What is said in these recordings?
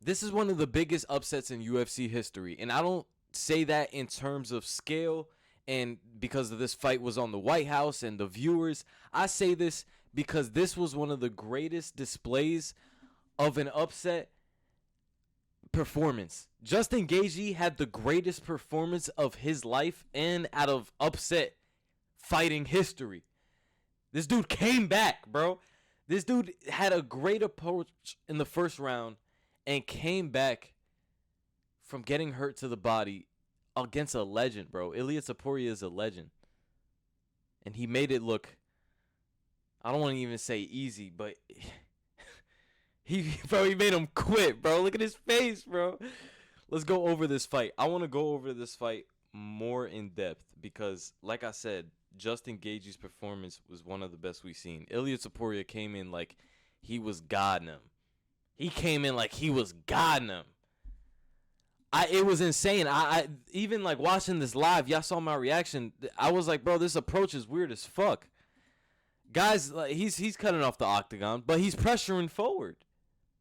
This is one of the biggest upsets in UFC history. And I don't say that in terms of scale and because of this fight was on the White House and the viewers. I say this because this was one of the greatest displays of an upset performance. Justin Gaethje had the greatest performance of his life and out of upset fighting history. This dude came back, bro. This dude had a great approach in the first round and came back from getting hurt to the body against a legend, bro. Ilia Topuria is a legend. And he made it look, I don't want to even say easy, but he made him quit, bro. Look at his face, bro. Let's go over this fight. I want to go over this fight more in depth because, like I said, Justin Gaethje's performance was one of the best we've seen. Ilia Topuria came in like he was godding him. He came in like he was godding him. It was insane. I even like watching this live, y'all saw my reaction. I was like, bro, this approach is weird as fuck. Guys, like, he's cutting off the octagon, but he's pressuring forward.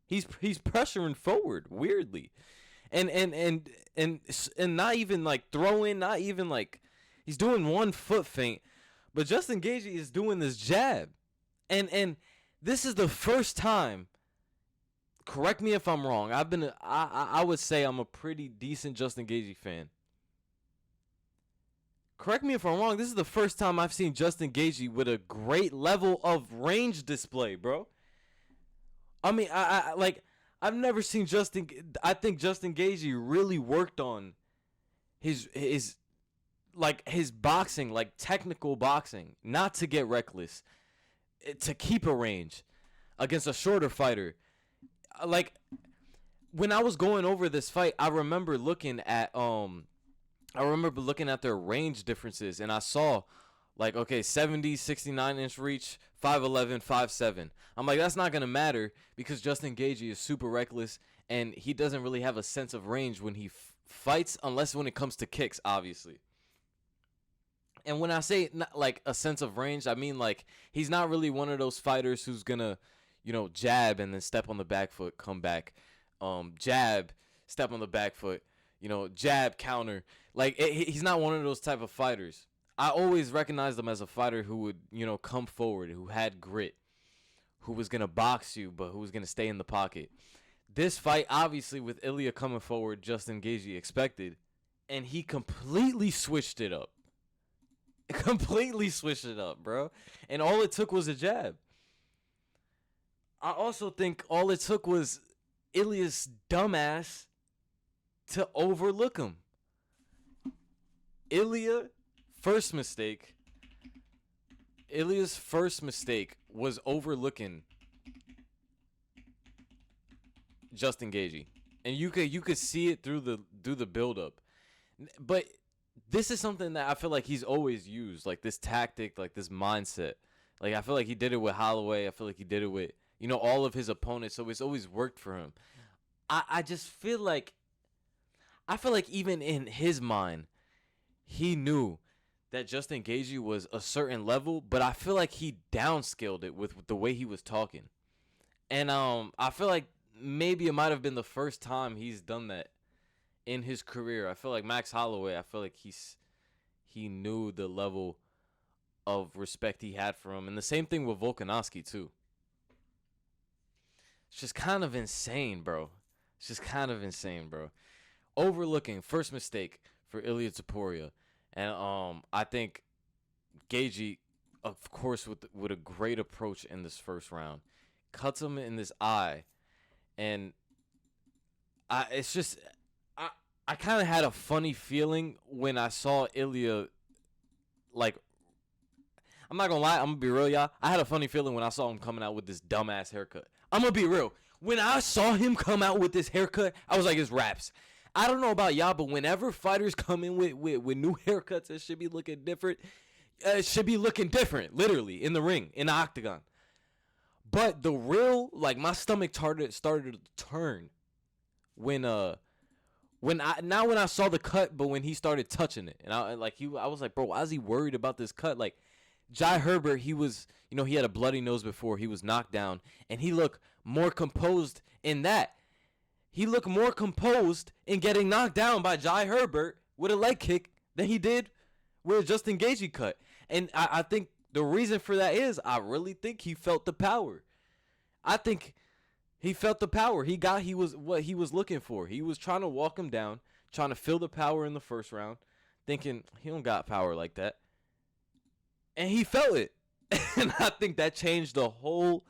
He's pressuring forward weirdly. And not even like throwing, not even like he's doing one foot feint, but Justin Gaethje is doing this jab. And this is the first time, correct me if I'm wrong. I would say I'm a pretty decent Justin Gaethje fan. Correct me if I'm wrong. This is the first time I've seen Justin Gaethje with a great level of range display, bro. I mean, I've never seen Justin. I think Justin Gaethje really worked on his boxing, like technical boxing, not to get reckless, to keep a range against a shorter fighter. Like when I was going over this fight, I remember looking at their range differences, and I saw like, okay, 70, 69-inch reach, 5'11", 5'7". I'm like, that's not going to matter because Justin Gaethje is super reckless, and he doesn't really have a sense of range when he fights, unless when it comes to kicks, obviously. And when I say not like a sense of range, I mean like he's not really one of those fighters who's going to, jab and then step on the back foot, come back. Jab, step on the back foot, jab, counter. Like, he's not one of those type of fighters. I always recognized him as a fighter who would, come forward, who had grit, who was going to box you, but who was going to stay in the pocket. This fight, obviously, with Ilia coming forward, Justin Gaethje expected, and he completely switched it up. Completely switched it up, bro. And all it took was a jab. I also think all it took was Ilia's dumbass to overlook him. Ilia's first mistake was overlooking Justin Gaethje, and you could see it through the build up. But this is something that I feel like he's always used, like this tactic, like this mindset. Like I feel like he did it with Holloway. I feel like he did it with all of his opponents. So it's always worked for him. I just feel like even in his mind, he knew that Justin Gaethje was a certain level, but I feel like he downscaled it with the way he was talking. And I feel like maybe it might have been the first time he's done that in his career. I feel like Max Holloway, I feel like he knew the level of respect he had for him. And the same thing with Volkanovski too. It's just kind of insane, bro. Overlooking first mistake for Ilia Topuria. And I think Gaethje, of course, with a great approach in this first round, cuts him in this eye, and I kind of had a funny feeling when I saw Ilia. Like, I'm not gonna lie, I'm gonna be real, y'all. I had a funny feeling when I saw him coming out with this dumbass haircut. I'm gonna be real. When I saw him come out with this haircut, I was like, it's raps. I don't know about y'all, but whenever fighters come in with new haircuts, it should be looking different. It should be looking different, literally, in the ring, in the octagon. But the real, like, my stomach started to turn when I saw the cut, but when he started touching it, and I was like, bro, why is he worried about this cut? Like, Jai Herbert, he was, he had a bloody nose before, he was knocked down, and he looked more composed in that. he looked more composed in getting knocked down by Jai Herbert with a leg kick than he did with Justin Gaethje cut. And I think the reason for that is I really think he felt the power. I think he felt the power. He was what he was looking for. He was trying to walk him down, trying to feel the power in the first round, thinking he don't got power like that. And he felt it. And I think that changed the whole.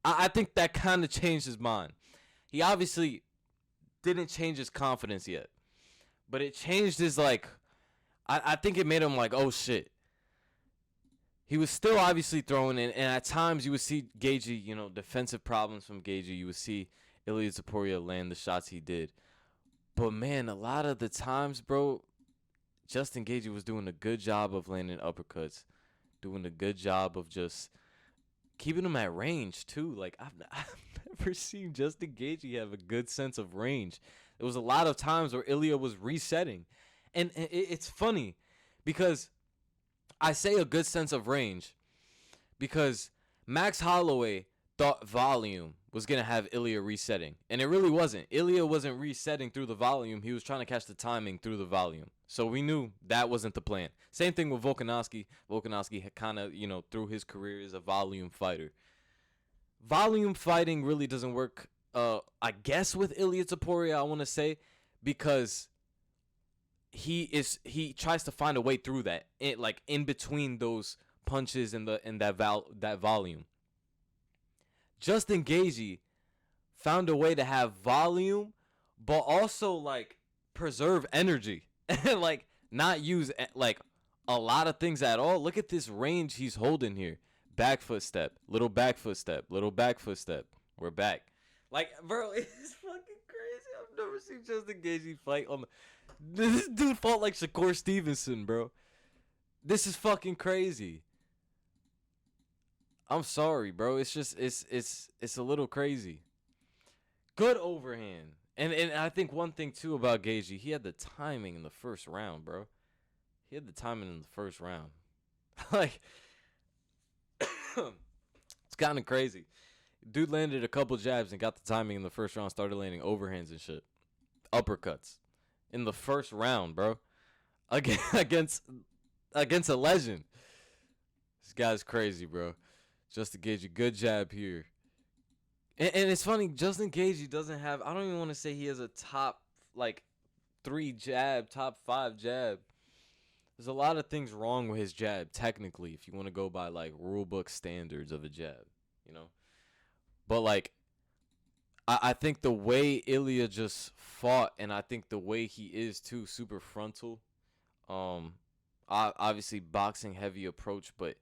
I think that kind of changed his mind. He obviously didn't change his confidence yet, but it changed his, like, I think it made him like, oh shit. He was still obviously throwing in, and at times you would see Gaethje, defensive problems from Gaethje. You would see Ilia Topuria land the shots he did. But man, a lot of the times, bro, Justin Gaethje was doing a good job of landing uppercuts, doing a good job of just keeping him at range too. Like I've never seen Justin Gaethje have a good sense of range. There was a lot of times where Ilia was resetting, and it's funny because I say a good sense of range because Max Holloway thought volume was going to have Ilia resetting, and it really wasn't. Ilia wasn't resetting through the volume. He was trying to catch the timing through the volume. So we knew that wasn't the plan. Same thing with Volkanovski. Volkanovski had kind of, through his career is a volume fighter. Volume fighting really doesn't work, I guess, with Ilia Topuria, I want to say, because he tries to find a way through that, in between those punches and that volume. Justin Gaethje found a way to have volume, but also preserve energy and not use a lot of things at all. Look at this range he's holding here. Back foot step, little back foot step, little back foot step. We're back. Bro, it's fucking crazy. I've never seen Justin Gaethje fight on the. This dude fought like Shakur Stevenson, bro. This is fucking crazy. I'm sorry, bro. It's just it's a little crazy. Good overhand. And I think one thing too about Gaethje, he had the timing in the first round, bro. He had the timing in the first round. It's kind of crazy. Dude landed a couple jabs and got the timing in the first round, started landing overhands and shit. Uppercuts. In the first round, bro. Against a legend. This guy's crazy, bro. Justin Gaethje, good jab here. And it's funny, Justin Gaethje doesn't have, I don't even want to say he has a top 3 jab, top 5 jab. There's a lot of things wrong with his jab, technically, if you want to go by rule book standards of a jab, But I think the way Ilia just fought, and I think the way he is too, super frontal. Obviously boxing heavy approach, but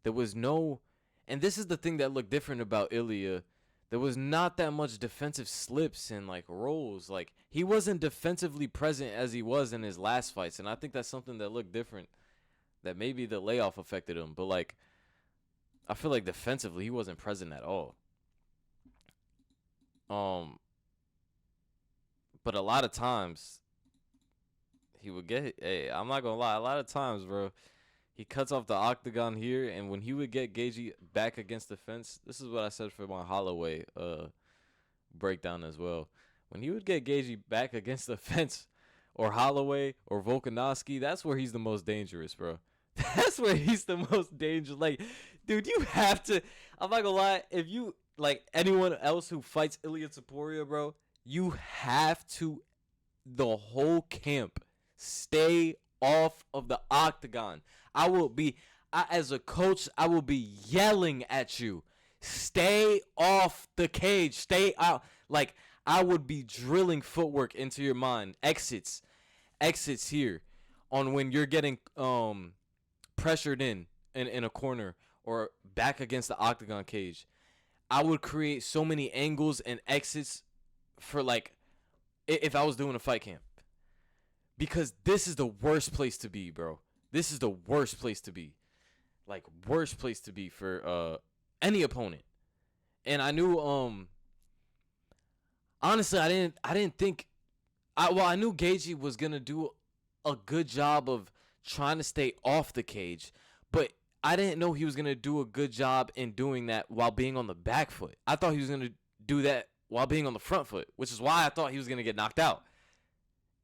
there was no, and this is the thing that looked different about Ilia. There was not that much defensive slips and rolls. He wasn't defensively present as he was in his last fights, and I think that's something that looked different. That maybe the layoff affected him, but I feel like defensively he wasn't present at all. But a lot of times he would get, hey, I'm not gonna lie, a lot of times, bro, he cuts off the octagon here, and when he would get Gaethje back against the fence, this is what I said for my Holloway breakdown as well. When he would get Gaethje back against the fence, or Holloway or Volkanovski, that's where he's the most dangerous, bro. That's where he's the most dangerous. Dude, you have to, I'm not gonna lie, if you anyone else who fights Ilia Topuria, bro, you have to, the whole camp, stay off of the octagon. As a coach, I will be yelling at you. Stay off the cage. Stay out. I would be drilling footwork into your mind. Exits here on when you're getting pressured in a corner or back against the octagon cage. I would create so many angles and exits for if I was doing a fight camp. Because this is the worst place to be, bro. This is the worst place to be. Worst place to be for any opponent. And I knew honestly, I didn't think I knew Gaethje was going to do a good job of trying to stay off the cage, but I didn't know he was going to do a good job in doing that while being on the back foot. I thought he was going to do that while being on the front foot, which is why I thought he was going to get knocked out.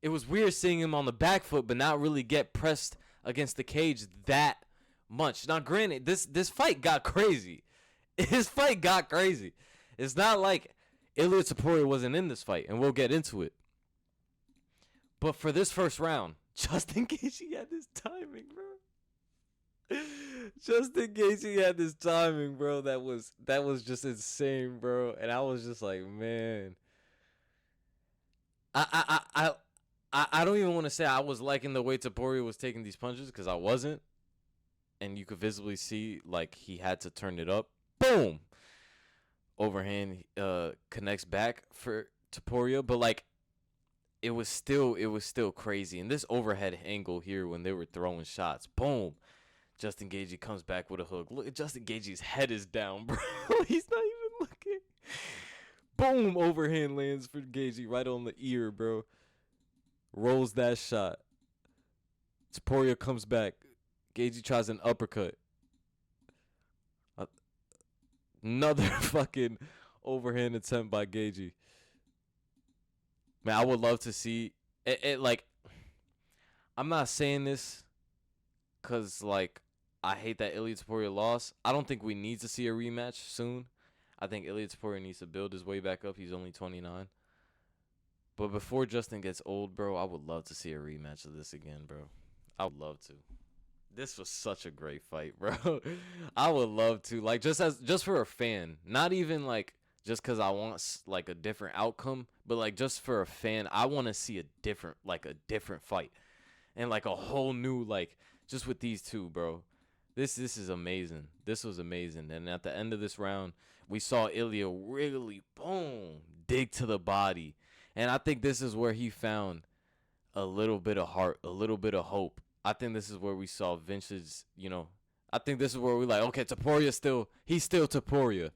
It was weird seeing him on the back foot, but not really get pressed against the cage that much. Now, granted, this fight got crazy. His fight got crazy. It's not like Ilia Topuria wasn't in this fight, and we'll get into it. But for this first round, Justin Gaethje had this timing, bro. Justin Gaethje had this timing, bro. That was just insane, bro. And I was just like, man. I don't even want to say I was liking the way Topuria was taking these punches, because I wasn't. And you could visibly see, like, he had to turn it up. Boom! Overhand connects back for Topuria. But, like, it was still crazy. And this overhead angle here when they were throwing shots. Boom! Justin Gaethje comes back with a hook. Look, Justin Gaethje's head is down, bro. He's not even looking. Boom! Overhand lands for Gaethje right on the ear, bro. Rolls that shot. Topuria comes back. Gaethje tries an uppercut. Another fucking overhand attempt by Gaethje. Man, I would love to see it. Like, I'm not saying this because, like, I hate that Ilia Topuria lost. I don't think we need to see a rematch soon. I think Ilia Topuria needs to build his way back up. He's only 29. But before Justin gets old, bro, I would love to see a rematch of this again, bro. I would love to. This was such a great fight, bro. I would love to, like, just for a fan, not even like just because I want like a different outcome, but like just for a fan, I want to see a different fight, and like a whole new, like, just with these two, bro. This is amazing. This was amazing. And at the end of this round, we saw Ilia really boom dig to the body. And I think this is where he found a little bit of heart, a little bit of hope. I think this is where we saw vintage, I think this is where we like, okay, he's still Topuria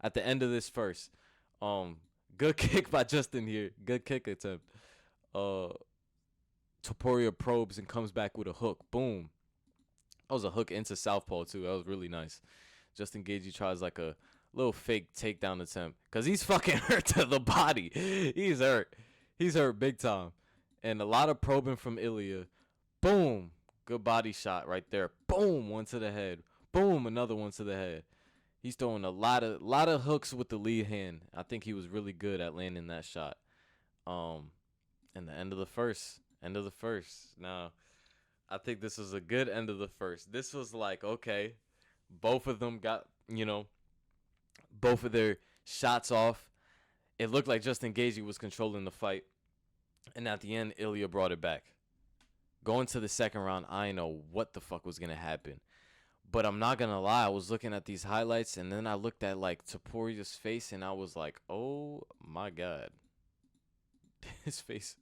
at the end of this first. Good kick by Justin here. Good kick attempt. Topuria probes and comes back with a hook. Boom. That was a hook into southpaw too. That was really nice. Justin Gaethje tries like a little fake takedown attempt because he's fucking hurt to the body. He's hurt. He's hurt big time. And a lot of probing from Ilia. Boom. Good body shot right there. Boom. One to the head. Boom. Another one to the head. He's throwing a lot of hooks with the lead hand. I think he was really good at landing that shot. And the end of the first. Now, I think this was a good end of the first. This was like, okay, both of them got, both of their shots off. It looked like Justin Gaethje was controlling the fight. And at the end, Ilia brought it back. Going to the second round, I didn't know what the fuck was going to happen. But I'm not going to lie. I was looking at these highlights, and then I looked at, like, Topuria's face, and I was like, oh, my God. His face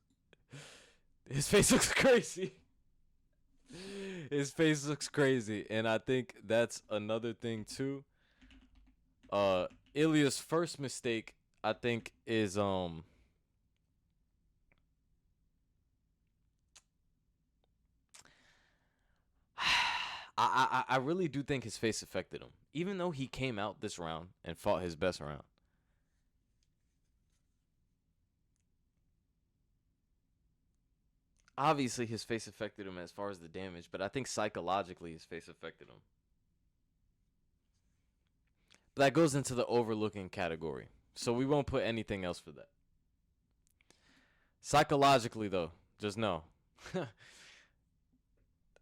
looks crazy. His face looks crazy. And I think that's another thing, too. Ilia's first mistake, I think, is I really do think his face affected him, even though he came out this round and fought his best round. Obviously, his face affected him as far as the damage, but I think psychologically his face affected him. But that goes into the overlooking category, so we won't put anything else for that. Psychologically, though, just know.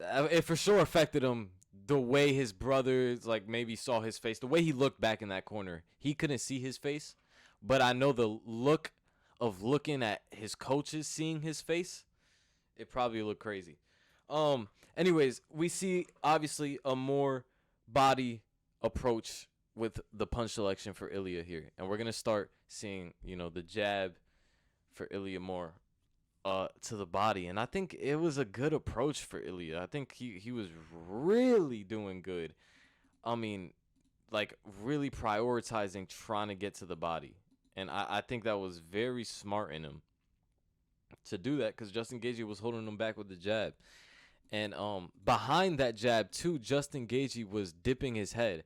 It for sure affected him the way his brothers, like, maybe saw his face. The way he looked back in that corner. He couldn't see his face, but I know the look of looking at his coaches seeing his face, it probably looked crazy. Anyways, we see, obviously, a more body approach with the punch selection for Ilia here. And we're going to start seeing, the jab for Ilia more. To the body, and I think it was a good approach for Ilia. I think he was really doing good. I mean, like, really prioritizing trying to get to the body, and I think that was very smart in him to do that, because Justin Gaethje was holding him back with the jab, and behind that jab too, Justin Gaethje was dipping his head.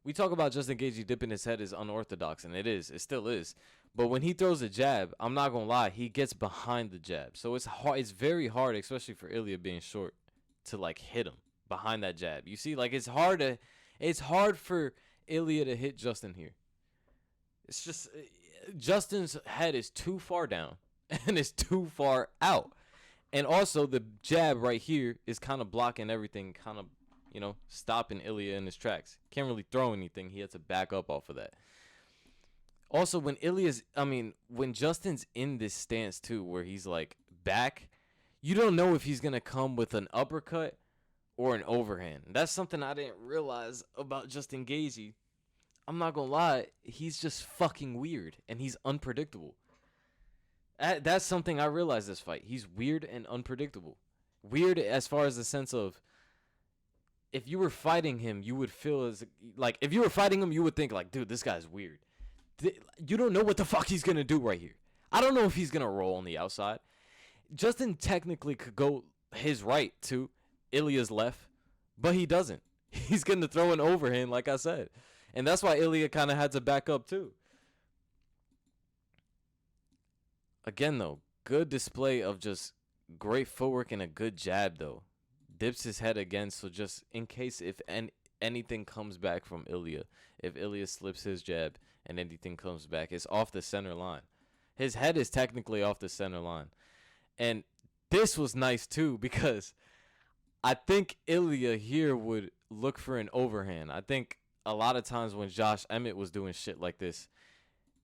We talk about Justin Gaethje dipping his head is unorthodox, and it still is. But when he throws a jab, I'm not gonna lie, he gets behind the jab. So it's hard. It's very hard, especially for Ilia being short, to like hit him behind that jab. You see, like it's hard for Ilia to hit Justin here. It's just Justin's head is too far down and it's too far out. And also the jab right here is kind of blocking everything, kind of, stopping Ilia in his tracks. Can't really throw anything. He had to back up off of that. Also, when Justin's in this stance too, where he's like back, you don't know if he's gonna come with an uppercut or an overhand. That's something I didn't realize about Justin Gaethje. I'm not gonna lie, he's just fucking weird and he's unpredictable. That's something I realized this fight. He's weird and unpredictable. Weird as far as the sense of, if you were fighting him, you would feel as like, if you were fighting him, you would think like, dude, this guy's weird. You don't know what the fuck he's gonna do right here. I don't know if he's gonna roll on the outside. Justin technically could go his right to Ilia's left, but he doesn't. He's gonna throw an overhand, like I said. And that's why Ilia kind of had to back up too. Again, though, good display of just great footwork and a good jab, though. Dips his head again, so just in case if anything comes back from Ilia, if Ilia slips his jab and anything comes back, it's off the center line. His head is technically off the center line. And this was nice, too, because I think Ilia here would look for an overhand. I think a lot of times when Josh Emmett was doing shit like this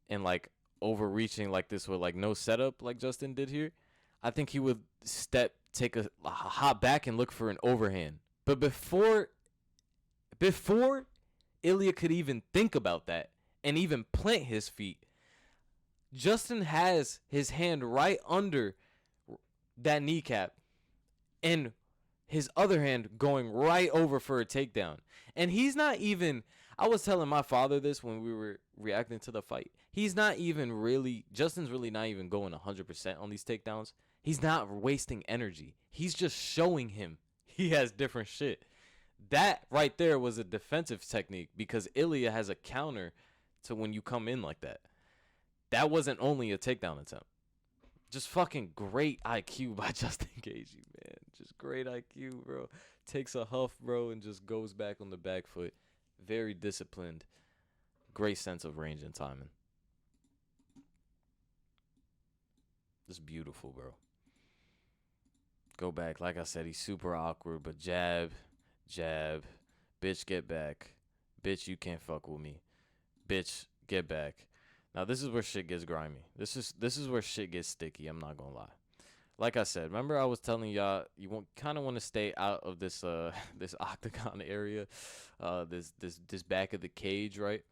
and like overreaching like this with like no setup like Justin did here, I think he would take a hop back and look for an overhand. But before Ilia could even think about that and even plant his feet, Justin has his hand right under that kneecap and his other hand going right over for a takedown. And he's not even, I was telling my father this when we were reacting to the fight. Justin's really not even going 100% on these takedowns. He's not wasting energy. He's just showing him he has different shit. That right there was a defensive technique because Ilia has a counter to when you come in like that. That wasn't only a takedown attempt. Just fucking great IQ by Justin Gaethje, man. Just great IQ, bro. Takes a huff, bro, and just goes back on the back foot. Very disciplined. Great sense of range and timing. Just beautiful, bro. Go back. Like I said, he's super awkward, but jab. Bitch, get back. Bitch, you can't fuck with me. Bitch, get back. Now, this is where shit gets grimy. This is where shit gets sticky. I'm not gonna lie. Like I said, remember I was telling y'all you kind of want to stay out of this this octagon area, this back of the cage, right?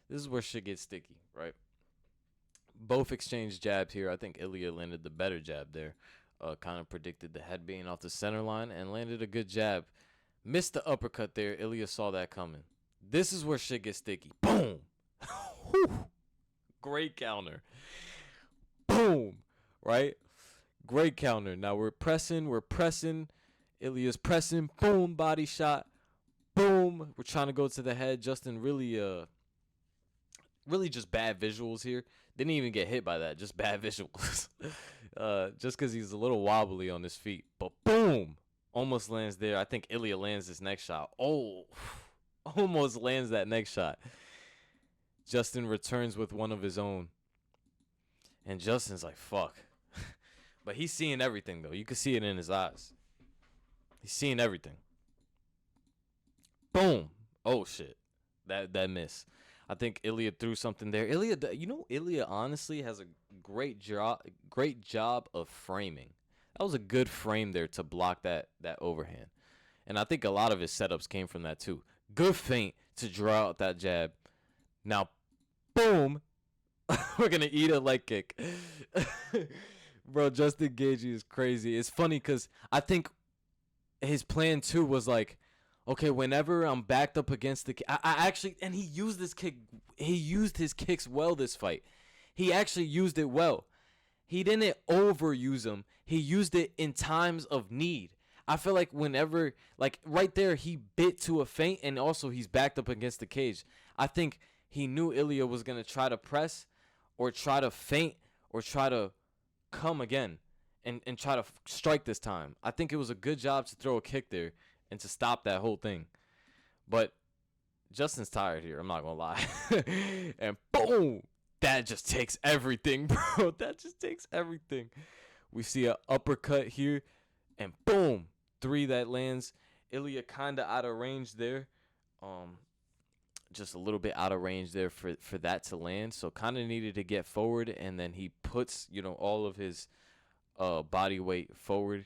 This is where shit gets sticky, right? Both exchanged jabs here. I think Ilia landed the better jab there. Kind of predicted the head being off the center line and landed a good jab. Missed the uppercut there. Ilia saw that coming. This is where shit gets sticky. Boom. Great counter. Boom. Right? Great counter. Now we're pressing. Ilia's pressing. Boom. Body shot. Boom. We're trying to go to the head. Justin really just bad visuals here. Didn't even get hit by that. Just bad visuals. Just because he's a little wobbly on his feet. But boom. Almost lands there. I think Ilia lands this next shot. Oh. Almost lands that next shot. Justin returns with one of his own. And Justin's like, fuck. But he's seeing everything, though. You can see it in his eyes. He's seeing everything. Boom. Oh, shit. That miss. I think Ilia threw something there. Ilia honestly has a great job of framing. That was a good frame there to block that overhand. And I think a lot of his setups came from that, too. Good feint to draw out that jab. Now, boom. We're going to eat a leg kick. Bro, Justin Gaethje is crazy. It's funny because I think his plan, too, was like, okay, whenever I'm backed up against the... I actually... And he used this kick... He used his kicks well this fight. He actually used it well. He didn't overuse them. He used it in times of need. I feel like whenever... Like, right there, he bit to a feint, and also he's backed up against the cage. I think he knew Ilia was going to try to press, or try to feint or try to come again and try to strike this time. I think it was a good job to throw a kick there and to stop that whole thing. But Justin's tired here. I'm not going to lie. And boom, that just takes everything, bro. That just takes everything. We see an uppercut here and boom, 3 that lands. Ilia kind of out of range there. Just a little bit out of range there for that to land. So kind of needed to get forward, and then he puts, all of his body weight forward,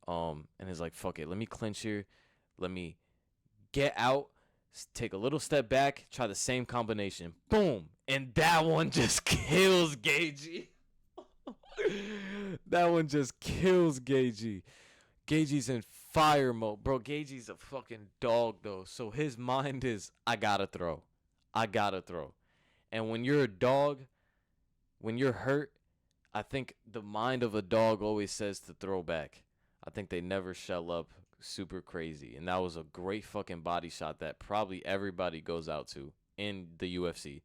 and is like, fuck it, let me clinch here, let me get out, take a little step back, try the same combination, boom, and that one just kills Gagey. That one just kills Gagey. Gagey's in fire mode, bro. Gagey's a fucking dog though, so his mind is, I gotta throw, and when you're a dog, when you're hurt, I think the mind of a dog always says to throw back. I think they never shell up super crazy. And that was a great fucking body shot that probably everybody goes out to in the UFC.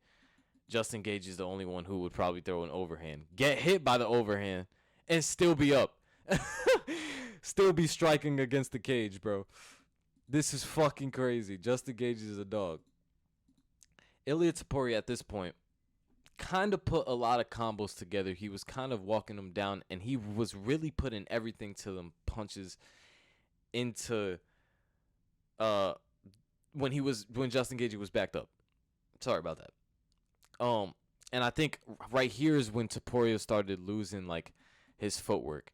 Justin Gagey is the only one who would probably throw an overhand, get hit by the overhand, and still be up. Still be striking against the cage, bro. This is fucking crazy. Justin Gagey is a dog. Ilia Topuria at this point kind of put a lot of combos together. He was kind of walking them down, and he was really putting everything to them punches into when Justin Gagey was backed up. Sorry about that. And I think right here is when Topuria started losing like his footwork.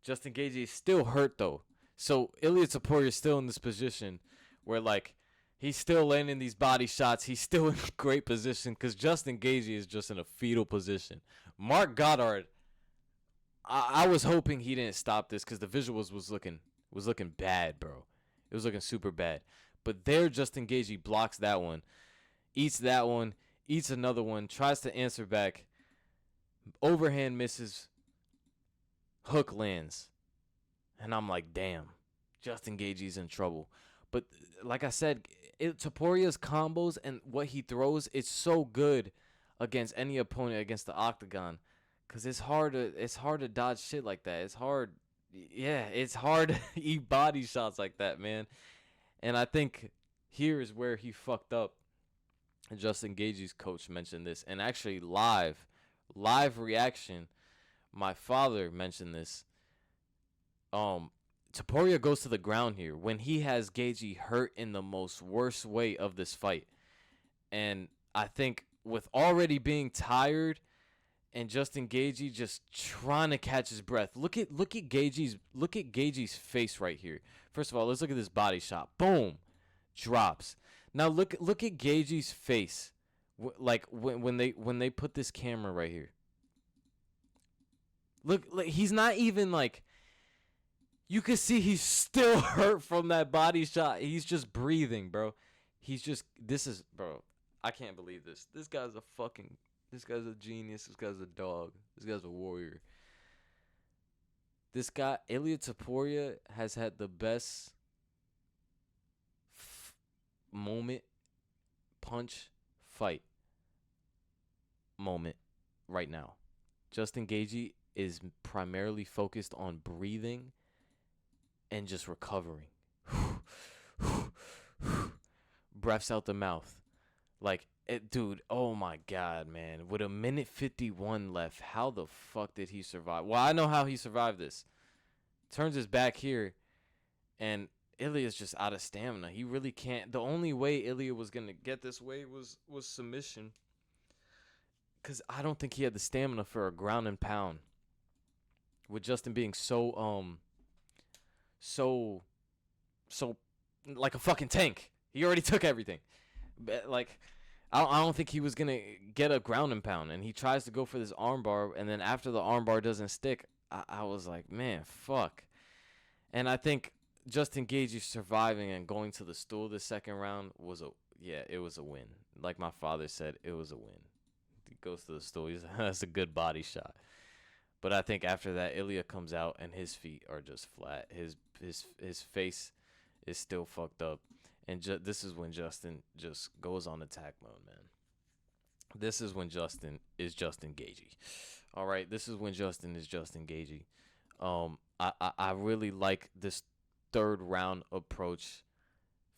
Justin Gagey is still hurt though, so Ilia Topuria is still in this position where like he's still landing these body shots. He's still in great position because Justin Gagey is just in a fetal position. Mark Goddard, I was hoping he didn't stop this because the visuals was looking bad, bro. It was looking super bad. But there, Justin Gagey blocks that one, eats another one, tries to answer back, overhand misses, hook lands, and I'm like, damn, Justin Gagey's in trouble. But like I said, Topuria's combos and what he throws, it's so good against any opponent against the octagon, cause it's hard to dodge shit like that. It's hard to eat body shots like that, man. And I think here is where he fucked up. Justin Gagey's coach mentioned this, and actually live reaction, my father mentioned this. Topuria goes to the ground here when he has Gagey hurt in the most worst way of this fight. And I think with already being tired and Justin Gagey just trying to catch his breath. Look at Gagey's face right here. First of all, let's look at this body shot. Boom. Drops. Now look at Gagey's face. Like when they put this camera right here. Look, he's not even like, you can see he's still hurt from that body shot. He's just breathing, bro. Bro, I can't believe this. This guy's a genius. This guy's a dog. This guy's a warrior. This guy, Ilia Topuria, has had the best punch, fight moment right now. Justin Gagey is primarily focused on breathing and just recovering. Breaths out the mouth. Like, dude, oh my God, man. With 1:51 left, how the fuck did he survive? Well, I know how he survived this. Turns his back here, and Ilia's just out of stamina. He really can't. The only way Ilia was going to get this way was submission, because I don't think he had the stamina for a ground and pound. With Justin being so like a fucking tank. He already took everything. Like, I don't think he was going to get a ground and pound. And he tries to go for this armbar, and then after the armbar doesn't stick, I was like, man, fuck. And I think Justin Gagey surviving and going to the stool the second round was it was a win. Like my father said, it was a win. He goes to the stool. That's a good body shot. But I think after that, Ilia comes out and his feet are just flat. His face is still fucked up. And this is when Justin just goes on attack mode, man. This is when Justin is Justin Gagey. All right, this is when Justin is Justin Gagey. I really like this third round approach.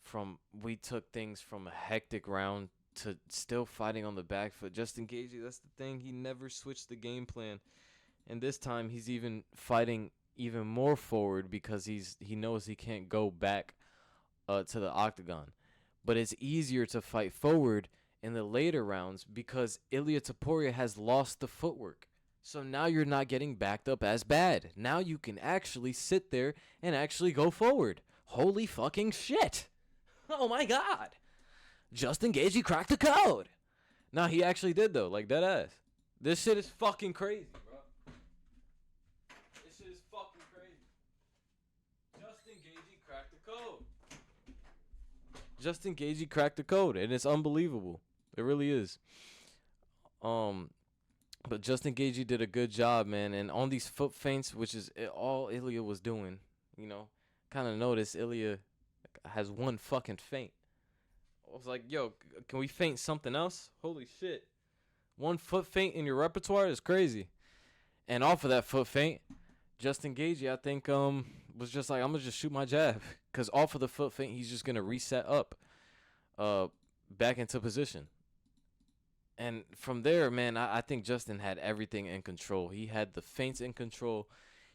From we took things from a hectic round to still fighting on the back foot. Justin Gagey, that's the thing. He never switched the game plan, and this time he's even fighting even more forward because he knows he can't go back to the octagon. But it's easier to fight forward in the later rounds because Ilia Topuria has lost the footwork. So now you're not getting backed up as bad. Now you can actually sit there and actually go forward. Holy fucking shit. Oh my god. Justin Gagey cracked the code. Nah, he actually did though, like dead ass. This shit is fucking crazy, bro. This shit is fucking crazy. Justin Gagey cracked the code. Justin Gagey cracked the code, and it's unbelievable. It really is. But Justin Gagey did a good job, man. And on these foot feints, which is all Ilia was doing, kind of noticed Ilia has one fucking feint. I was like, yo, can we feint something else? Holy shit. One foot feint in your repertoire is crazy. And off of that foot feint, Justin Gagey, I think, was just like, I'm going to just shoot my jab. Because off of the foot feint, he's just going to reset up back into position. And from there, man, I think Justin had everything in control. He had the feints in control.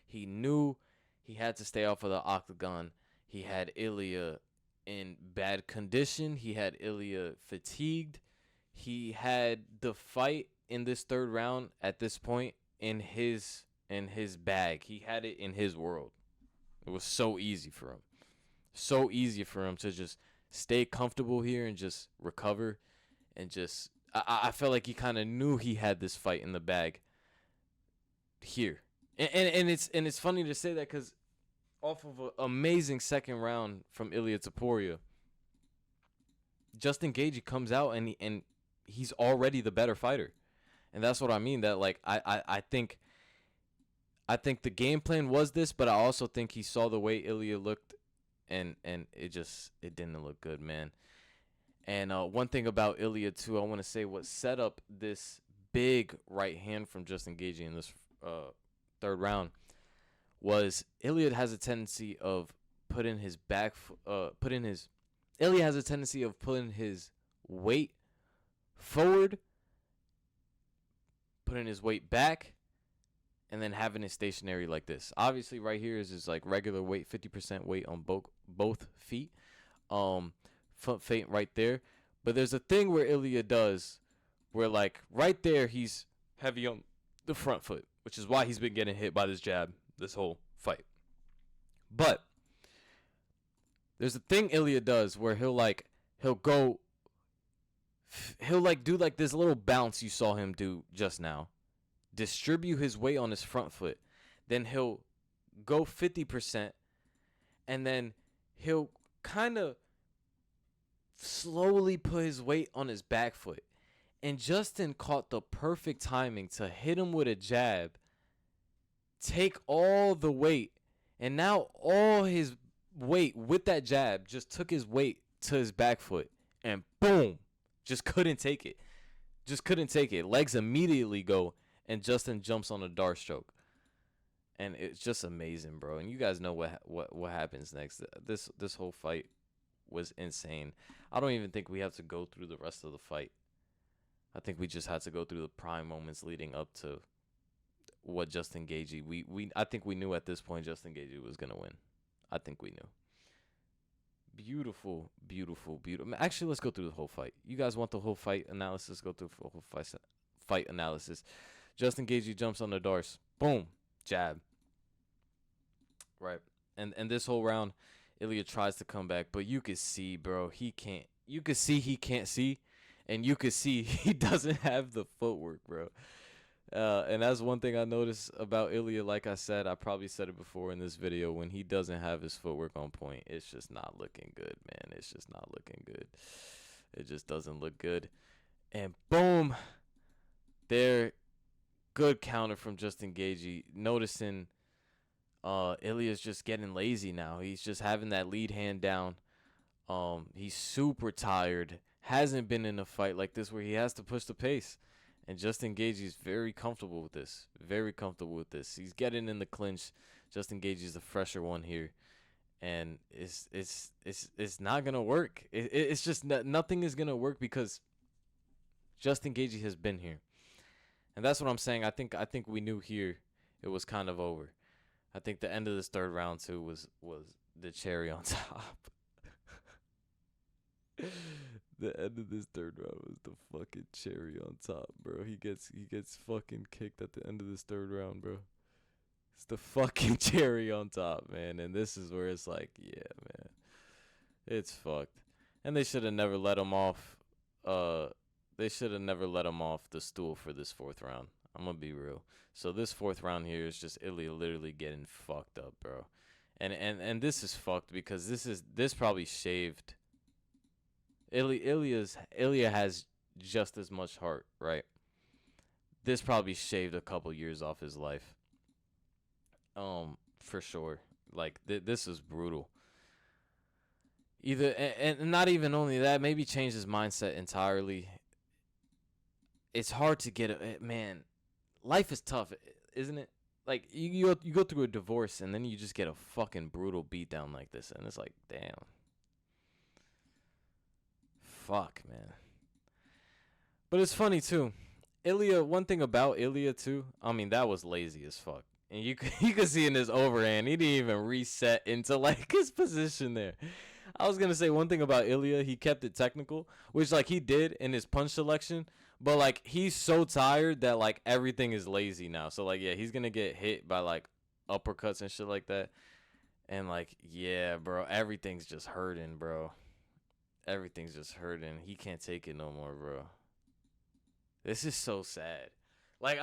He knew he had to stay off of the octagon. He had Ilia in bad condition. He had Ilia fatigued. He had the fight in this third round at this point in his bag. He had it in his world. It was so easy for him. So easy for him to just stay comfortable here and just recover and just I felt like he kind of knew he had this fight in the bag here. And it's funny to say that because off of an amazing second round from Ilia Topuria, Justin Gagey comes out and he's already the better fighter. And that's what I mean, that like I think the game plan was this, but I also think he saw the way Ilia looked and it didn't look good, man. And one thing about Ilia, too, I want to say what set up this big right hand from Justin Gagey in this third round was Ilia has a tendency of putting his Ilia has a tendency of putting his weight forward, putting his weight back, and then having it stationary like this. Obviously, right here is his like regular weight, 50% weight on both feet. Foot feint right there. But there's a thing where Ilia does where like right there he's heavy on the front foot, which is why he's been getting hit by this jab this whole fight. But there's a thing Ilia does where he'll do like this little bounce you saw him do just now. Distribute his weight on his front foot. Then he'll go 50% and then he'll kind of slowly put his weight on his back foot. And Justin caught the perfect timing to hit him with a jab, take all the weight, and now all his weight with that jab just took his weight to his back foot, and boom, just couldn't take it. Legs immediately go, and Justin jumps on a dart stroke. And it's just amazing, bro. And you guys know what happens next. This whole fight was insane. I don't even think we have to go through the rest of the fight. I think we just had to go through the prime moments leading up to what Justin Gagey. I think we knew at this point Justin Gagey was gonna win. I think we knew. Beautiful, beautiful, beautiful. Actually, let's go through the whole fight. You guys want the whole fight analysis? Go through the whole fight analysis. Justin Gagey jumps on the darts. Boom, jab. Right, and this whole round, Ilia tries to come back, but you could see, bro, he can't. You could see he can't see, and you could see he doesn't have the footwork, bro. And that's one thing I noticed about Ilia. Like I said, I probably said it before in this video, when he doesn't have his footwork on point, it's just not looking good, man. It's just not looking good. It just doesn't look good. And boom, there, good counter from Justin Gagey. Noticing Ilia's just getting lazy now. He's just having that lead hand down. He's super tired, hasn't been in a fight like this where he has to push the pace. And Justin Gaethje's very comfortable with this. Very comfortable with this. He's getting in the clinch. Justin Gaethje's the fresher one here, and it's not gonna work. It's just nothing is gonna work because Justin Gaethje has been here, and that's what I'm saying. I think we knew here it was kind of over. I think the end of this third round too was the cherry on top. The end of this third round was the fucking cherry on top, bro. He gets fucking kicked at the end of this third round, bro. It's the fucking cherry on top, man. And this is where it's like, yeah, man, it's fucked. And they should have never let him off. They should have never let him off the stool for this fourth round. I'm gonna be real. So this fourth round here is just Ilia literally getting fucked up, bro. And this is fucked because this probably shaved. Ilia has just as much heart, right? This probably shaved a couple years off his life. For sure. Like this is brutal. Either and not even only that, maybe change his mindset entirely. It's hard to get man. Life is tough, isn't it? Like you go through a divorce and then you just get a fucking brutal beatdown like this, and it's like, damn. Fuck, man. But it's funny too. Ilia, one thing about Ilia too, I mean, that was lazy as fuck. And you could see in his overhand, he didn't even reset into like his position there. I was gonna say one thing about Ilia, he kept it technical, which like he did in his punch selection, but like he's so tired that like everything is lazy now. So like yeah, he's gonna get hit by like uppercuts and shit like that. And like, yeah, bro, everything's just hurting, bro. Everything's just hurting. He can't take it no more, bro. This is so sad. Like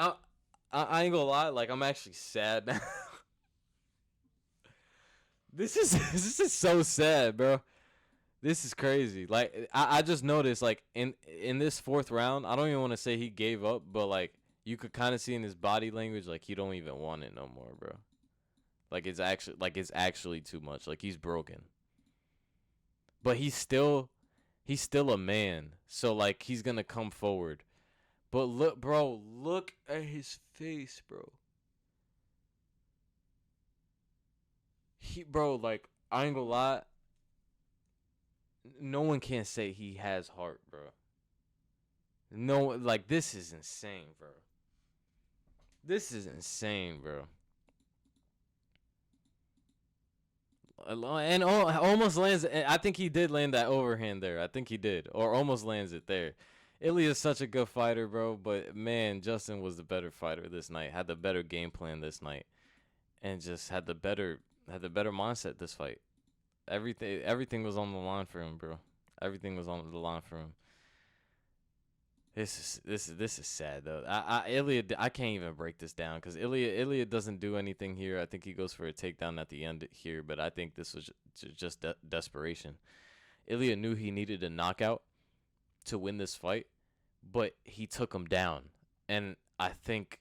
I ain't gonna lie, like I'm actually sad now. This is so sad, bro. This is crazy. Like I just noticed like in this fourth round, I don't even want to say he gave up, but like you could kind of see in his body language like he don't even want it no more, bro. Like it's actually too much. Like he's broken. But he's still a man. So like he's going to come forward. But look, bro, look at his face, bro. Bro, like I ain't gonna lie. No one can say he has heart, bro. No, like this is insane, bro. This is insane, bro. And almost lands. I think he did land that overhand there. I think he did, or almost lands it there. Ilia is such a good fighter, bro. But man, Justin was the better fighter this night. Had the better game plan this night, and just had the better mindset this fight. Everything was on the line for him, bro. Everything was on the line for him. This is sad though. Ilia, I can't even break this down because Ilia doesn't do anything here. I think he goes for a takedown at the end here, but I think this was just desperation. Ilia knew he needed a knockout to win this fight, but he took him down, and I think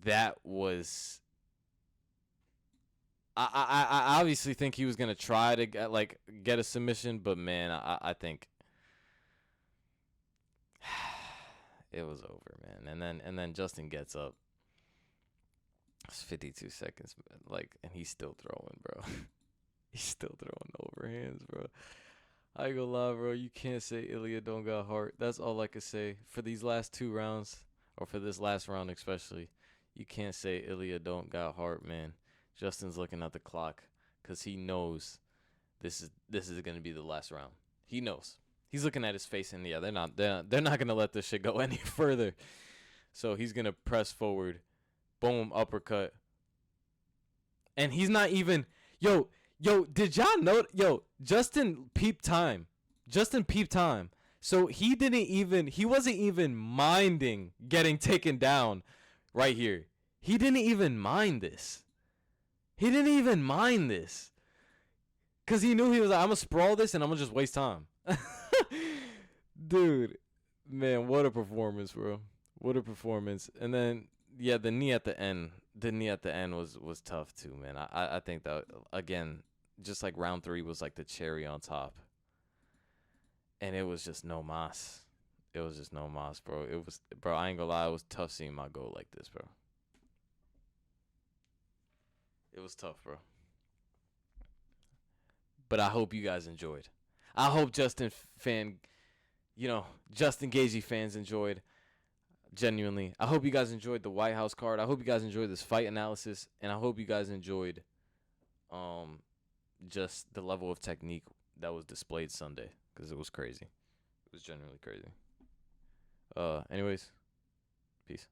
that was. I obviously think he was gonna try to get a submission, but man, I think. It was over, man. And then Justin gets up. It's 52 seconds, like, and he's still throwing, bro. He's still throwing overhands, bro. I ain't gonna lie, bro. You can't say Ilia don't got heart. That's all I could say for these last two rounds, or for this last round especially. You can't say Ilia don't got heart, man. Justin's looking at the clock because he knows this is gonna be the last round. He knows. He's looking at his face, and yeah, they're not gonna let this shit go any further. So he's gonna press forward, boom, uppercut, and he's not even yo. Did y'all know? Yo, Justin peeped time. So he wasn't even minding getting taken down right here. He didn't even mind this. Cause he knew he was like, I'm gonna sprawl this and I'm gonna just waste time. Dude, man, what a performance, bro. What a performance. And then, yeah, the knee at the end was tough too, man. I think that, again, just like round 3 was like the cherry on top. and it was just no mas. It was just no mas, bro. It was, bro. I ain't gonna lie. It was tough seeing my goal like this, bro. It was tough, bro. But I hope you guys enjoyed. I hope Justin Gagey fans enjoyed. Genuinely, I hope you guys enjoyed the White House card. I hope you guys enjoyed this fight analysis, and I hope you guys enjoyed, just the level of technique that was displayed Sunday, because it was crazy. It was genuinely crazy. Anyways, peace.